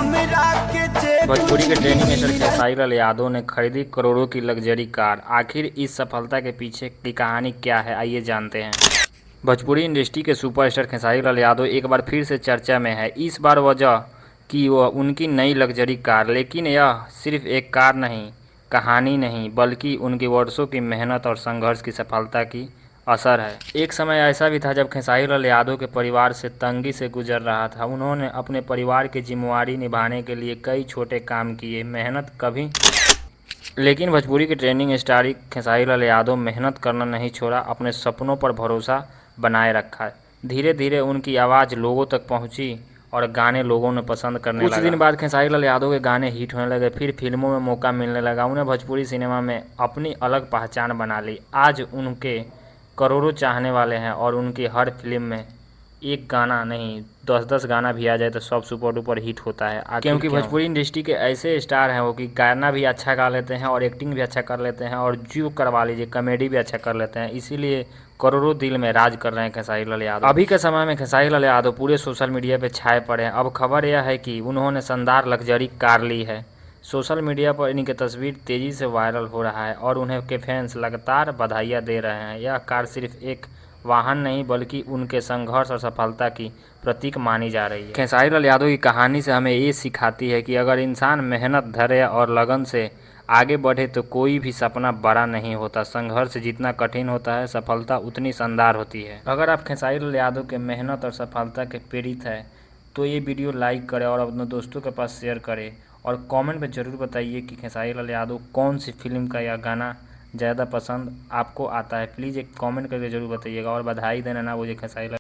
भोजपुरी के training star Khesari Lal Yadav ने खरीदी करोड़ों की लग्जरी कार। आखिर इस सफलता के पीछे की कहानी क्या है, आइए जानते हैं। भोजपुरी इंडस्ट्री के सुपरस्टार खेसारी लाल यादव एक बार फिर से चर्चा में है। इस बार वजह कि वह उनकी नई लग्जरी कार, लेकिन यह सिर्फ एक कार नहीं, कहानी नहीं, बल्कि उनकी वर्षों की मेहनत और संघर्ष की सफलता की असर है। एक समय ऐसा भी था जब खेसारी लाल यादव के परिवार से तंगी से गुजर रहा था। उन्होंने अपने परिवार की जिम्मेवारी निभाने के लिए कई छोटे काम किए, मेहनत कभी लेकिन भोजपुरी के ट्रेंडिंग स्टार खेसारी लाल यादव मेहनत करना नहीं छोड़ा, अपने सपनों पर भरोसा बनाए रखा। धीरे धीरे उनकी आवाज़ लोगों तक पहुंची और गाने लोगों ने पसंद करने लगा। कुछ दिन बाद खेसारी लाल यादव के गाने हिट होने लगे, फिर फिल्मों में मौका मिलने लगा। उन्हें भोजपुरी सिनेमा में अपनी अलग पहचान बना ली। आज उनके करोड़ों चाहने वाले हैं और उनकी हर फिल्म में एक गाना नहीं 10-10 गाना भी आ जाए तो सब सुपर डुपर हिट होता है। क्योंकि भोजपुरी इंडस्ट्री के ऐसे स्टार हैं वो कि गाना भी अच्छा गा लेते हैं और एक्टिंग भी अच्छा कर लेते हैं और जो करवा लीजिए कॉमेडी भी अच्छा कर लेते हैं। इसीलिए करोड़ों दिल में राज कर रहे हैं खेसारी लाल यादव। अभी के समय में खेसारी लाल यादव पूरे सोशल मीडिया पे छाए पड़े हैं। अब खबर यह है कि उन्होंने शानदार लग्जरी कार ली है। सोशल मीडिया पर इनकी तस्वीर तेज़ी से वायरल हो रहा है और उन्हें के फैंस लगातार बधाइयाँ दे रहे हैं। यह कार सिर्फ एक वाहन नहीं बल्कि उनके संघर्ष और सफलता की प्रतीक मानी जा रही है। खेसारी लाल यादव की कहानी से हमें ये सिखाती है कि अगर इंसान मेहनत, धैर्य और लगन से आगे बढ़े तो कोई भी सपना बड़ा नहीं होता। संघर्ष जितना कठिन होता है, सफलता उतनी शानदार होती है। अगर आप खेसारी लाल यादव के मेहनत और सफलता के प्रेरित है तो ये वीडियो लाइक करें और अपने दोस्तों के पास शेयर करें और कमेंट में ज़रूर बताइए कि खेसारी लाल यादव कौन सी फिल्म का यह गाना ज़्यादा पसंद आपको आता है। प्लीज़ एक कमेंट करके ज़रूर बताइएगा और बधाई देना ना भूलिए खेसारी लाल।